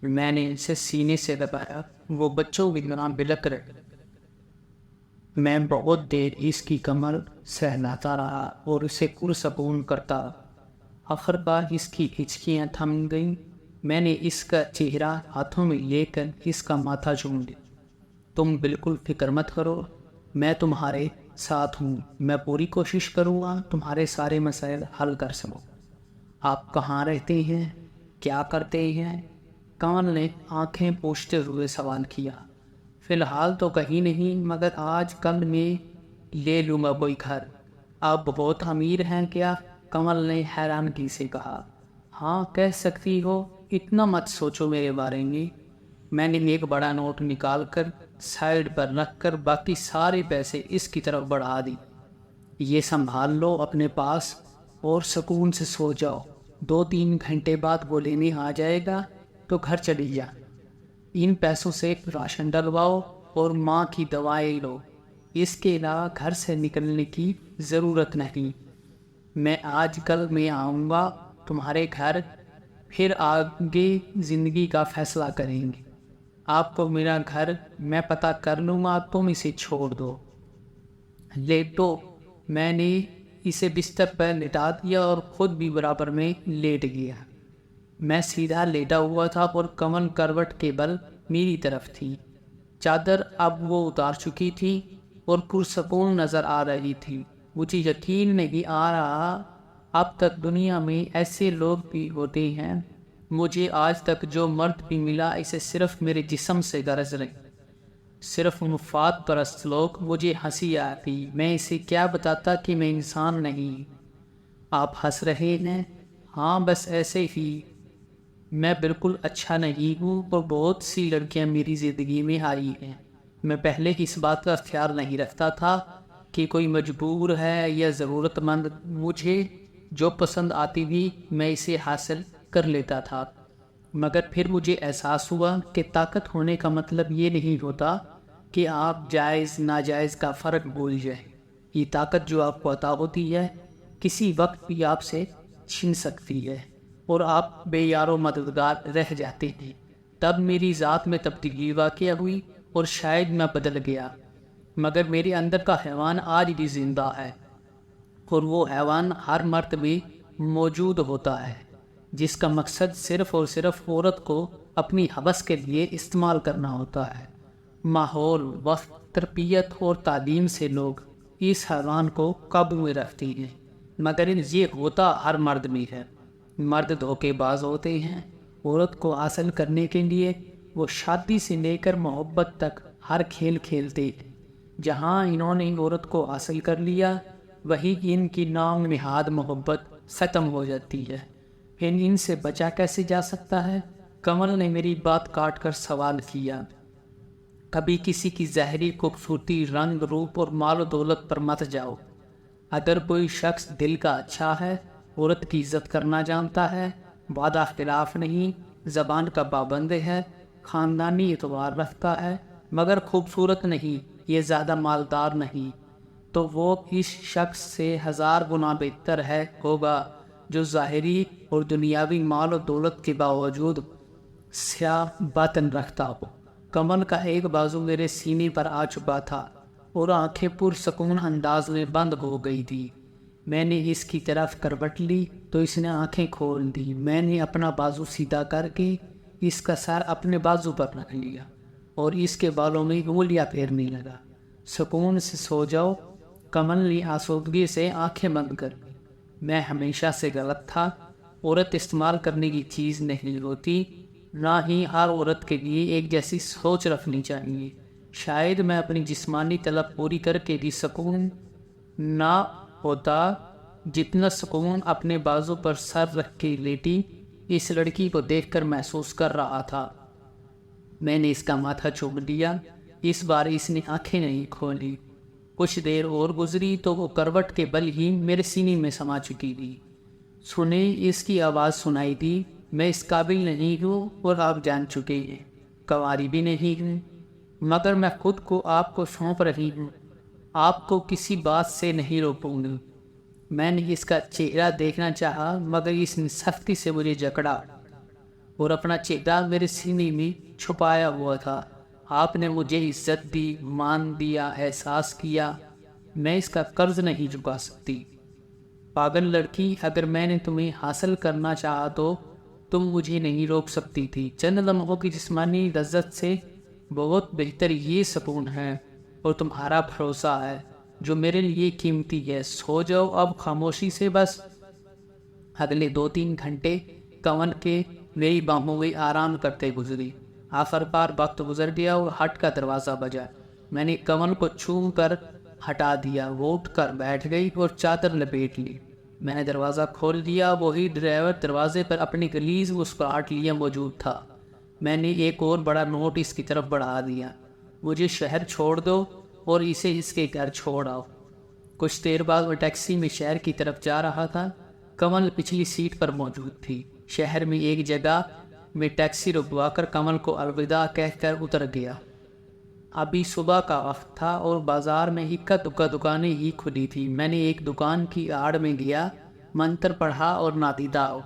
میں نے اسے سینے سے دبایا، وہ بچوں کی طرح بلک رہے۔ میں بہت دیر اس کی کمر سہلاتا رہا اور اسے پرسکون کرتا رہا۔ آخر کار اس کی ہچکیاں تھم گئیں۔ میں نے اس کا چہرہ ہاتھوں میں لے کر اس کا ماتھا چوم لیا۔ تم بالکل فکر مت کرو، میں تمہارے ساتھ ہوں۔ میں پوری کوشش کروں گا تمہارے سارے مسائل حل کر سکوں۔ آپ کہاں رہتے ہیں؟ کیا کرتے ہیں؟ کمل نے آنکھیں پوچھتے ہوئے سوال کیا۔ فی الحال تو کہیں نہیں، مگر آج کل میں لے لوں گا کوئی گھر۔ آپ بہت امیر ہیں کیا؟ کمل نے حیرانگی سے کہا۔ ہاں کہہ سکتی ہو، اتنا مت سوچو میرے بارے میں۔ میں نے ایک بڑا نوٹ نکال کر سائیڈ پر رکھ کر باقی سارے پیسے اس کی طرف بڑھا دی۔ یہ سنبھال لو اپنے پاس اور سکون سے سو جاؤ۔ 2-3 گھنٹے بعد وہ لینے آ جائے گا تو گھر چلی جا۔ ان پیسوں سے راشن ڈلواؤ اور ماں کی دوائیں لو۔ اس کے علاوہ گھر سے نکلنے کی ضرورت نہیں۔ میں آج کل میں آؤں گا تمہارے گھر، پھر آگے زندگی کا فیصلہ کریں گے۔ آپ کو میرا گھر میں پتہ کر لوں گا، تم اسے چھوڑ دو۔ لیٹو۔ میں نے اسے بستر پر لٹا دیا اور خود بھی برابر میں لیٹ گیا۔ میں سیدھا لیٹا ہوا تھا اور کمل کروٹ کے بل میری طرف تھی۔ چادر اب وہ اتار چکی تھی اور پرسکون نظر آ رہی تھی۔ مجھے یقین نہیں آ رہا اب تک دنیا میں ایسے لوگ بھی ہوتے ہیں۔ مجھے آج تک جو مرد بھی ملا اسے صرف میرے جسم سے غرض رہی۔ صرف مفاد پرست لوگ۔ مجھے ہنسی آتی، میں اسے کیا بتاتا کہ میں انسان نہیں۔ آپ ہنس رہے ہیں؟ ہاں بس ایسے ہی۔ میں بالکل اچھا نہیں ہوں اور بہت سی لڑکیاں میری زندگی میں آئی ہیں۔ میں پہلے اس بات کا خیال نہیں رکھتا تھا کہ کوئی مجبور ہے یا ضرورت مند۔ مجھے جو پسند آتی تھی میں اسے حاصل کر لیتا تھا، مگر پھر مجھے احساس ہوا کہ طاقت ہونے کا مطلب یہ نہیں ہوتا کہ آپ جائز ناجائز کا فرق بھول جائیں۔ یہ طاقت جو آپ کو عطا ہوتی ہے کسی وقت بھی آپ سے چھن سکتی ہے اور آپ بے یار و مددگار رہ جاتے ہیں۔ تب میری ذات میں تبدیلی واقع ہوئی اور شاید میں بدل گیا، مگر میرے اندر کا حیوان آج بھی زندہ ہے، اور وہ حیوان ہر مرد میں موجود ہوتا ہے جس کا مقصد صرف اور صرف عورت کو اپنی ہوس کے لیے استعمال کرنا ہوتا ہے۔ ماحول، وقت، تربیت اور تعلیم سے لوگ اس حیوان کو قابو میں رکھتے ہیں، مگر یہ ہوتا ہر مرد میں ہے۔ مرد دھوکے باز ہوتے ہیں۔ عورت کو حاصل کرنے کے لیے وہ شادی سے لے کر محبت تک ہر کھیل کھیلتے ہیں۔ جہاں انہوں نے عورت کو حاصل کر لیا وہی ان کی نام نہاد محبت ختم ہو جاتی ہے۔ پھر ان سے بچا کیسے جا سکتا ہے؟ کمل نے میری بات کاٹ کر سوال کیا۔ کبھی کسی کی ظاہری خوبصورتی، رنگ، روپ اور مال و دولت پر مت جاؤ۔ اگر کوئی شخص دل کا اچھا ہے، عورت کی عزت کرنا جانتا ہے، وعدہ خلاف نہیں، زبان کا پابند ہے، خاندانی اعتبار رکھتا ہے، مگر خوبصورت نہیں، یہ زیادہ مالدار نہیں، تو وہ اس شخص سے 1000 گنا بہتر ہوگا جو ظاہری اور دنیاوی مال و دولت کے باوجود سیاہ باطن رکھتا ہو۔ کمل کا ایک بازو میرے سینے پر آ چکا تھا اور آنکھیں پرسکون انداز میں بند ہو گئی تھی۔ میں نے اس کی طرف کروٹ لی تو اس نے آنکھیں کھول دی۔ میں نے اپنا بازو سیدھا کر کے اس کا سر اپنے بازو پر رکھ لیا اور اس کے بالوں میں انگلیاں پھیرنے لگا۔ سکون سے سو جاؤ۔ کمل نے آسودگی سے آنکھیں بند کر دی۔ میں ہمیشہ سے غلط تھا۔ عورت استعمال کرنے کی چیز نہیں ہوتی، نہ ہی ہر عورت کے لیے ایک جیسی سوچ رکھنی چاہیے۔ شاید میں اپنی جسمانی طلب پوری کر کے بھی سکون نہ ہوتا جتنا سکون اپنے بازو پر سر رکھ کے لیٹی اس لڑکی کو دیکھ کر محسوس کر رہا تھا۔ میں نے اس کا ماتھا چوم لیا۔ اس بار اس نے آنکھیں نہیں کھولی۔ کچھ دیر اور گزری تو وہ کروٹ کے بل ہی میرے سینے میں سما چکی تھی۔ سنیں، اس کی آواز سنائی دی۔ میں اس قابل نہیں ہوں اور آپ جان چکے ہیں، کنواری بھی نہیں ہوں، مگر میں خود کو آپ کو سونپ رہی ہوں۔ آپ کو کسی بات سے نہیں روکوں گی۔ میں نے اس کا چہرہ دیکھنا چاہا مگر اس نے سختی سے مجھے جکڑا۔ اور اپنا چہرہ میرے سینے میں چھپایا ہوا تھا۔ آپ نے مجھے عزت دی، مان دیا، احساس کیا۔ میں اس کا قرض نہیں چکا سکتی۔ پاگل لڑکی، اگر میں نے تمہیں حاصل کرنا چاہا تو تم مجھے نہیں روک سکتی تھی۔ چند لمحوں کی جسمانی لذت سے بہت بہتر یہ سکون ہے اور تمہارا بھروسہ ہے جو میرے لیے قیمتی ہے۔ سو جاؤ اب خاموشی سے بس۔ اگلے 2-3 گھنٹے کمل کے میری باہوں میں آرام کرتے گزری۔ آخرکار وقت گزر گیا اور ہٹ کا دروازہ بجا۔ میں نے کمل کو چھوم کر ہٹا دیا، وہ اٹھ کر بیٹھ گئی اور چادر لپیٹ لی۔ میں نے دروازہ کھول دیا، وہی ڈرائیور دروازے پر اپنی غلیظ مسکراہٹ لیے موجود تھا۔ میں نے ایک اور بڑا نوٹ اس کی طرف بڑھا دیا، مجھے شہر چھوڑ دو اور اسے اس کے گھر چھوڑ آؤ۔ کچھ دیر بعد وہ ٹیکسی میں شہر کی طرف جا رہا تھا۔ کمل پچھلی سیٹ پر موجود تھی۔ شہر میں ایک جگہ میں ٹیکسی رکوا کر کمل کو الوداع کہہ کر اتر گیا۔ ابھی صبح کا وقت تھا اور بازار میں اکا دکا دکانیں ہی کھلی تھی۔ میں نے ایک دکان کی آڑ میں گیا، منتر پڑھا اور نادیدہ ہو۔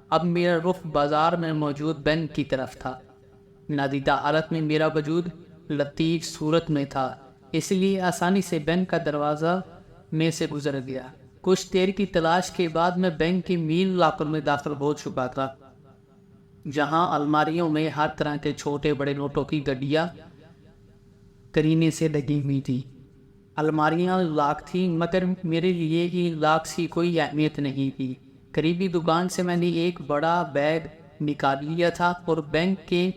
اب میرا رخ بازار میں موجود بینک کی طرف تھا۔ نادیدہ حالت میں میرا وجود لطیف صورت میں تھا، اس لیے آسانی سے بینک کا دروازہ میں سے گزر گیا۔ کچھ دیر کی تلاش کے بعد میں بینک کے مین لاکر میں داخل ہو چکا تھا، جہاں الماریوں میں ہر طرح کے چھوٹے بڑے نوٹوں کی گڈیاں کرینے سے لگی ہوئی تھی۔ الماریاں لاک تھیں، مگر میرے لیے ہی لاک سی کوئی اہمیت نہیں تھی۔ قریبی دکان سے میں نے ایک بڑا بیگ نکال لیا تھا اور بینک کے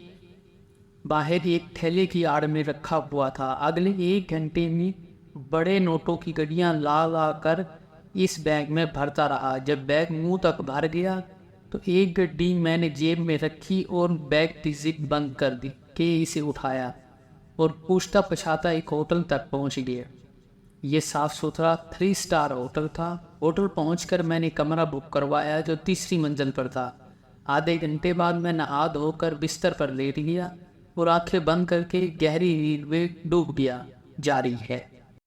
باہر ایک تھیلے کی آڑ میں رکھا ہوا تھا۔ اگلے 1 گھنٹے میں بڑے نوٹوں کی گڈیاں لا لا کر اس بیگ میں بھرتا رہا۔ جب بیگ منہ تک بھر گیا تو ایک گڈی میں نے جیب میں رکھی اور بیگ کی زپ بند کر دی کہ اسے اٹھایا اور پوچھتا پچھاتا ایک ہوٹل تک پہنچ گیا۔ یہ صاف ستھرا 3 سٹار ہوٹل تھا۔ ہوٹل پہنچ کر میں نے کمرہ بک کروایا جو 3ری منزل پر تھا۔ آدھے گھنٹے بعد میں نہا دھو کر بستر پر لیٹ گیا اور آنکھیں بند کر کے گہری نیند میں ڈوب گیا۔ جاری ہے۔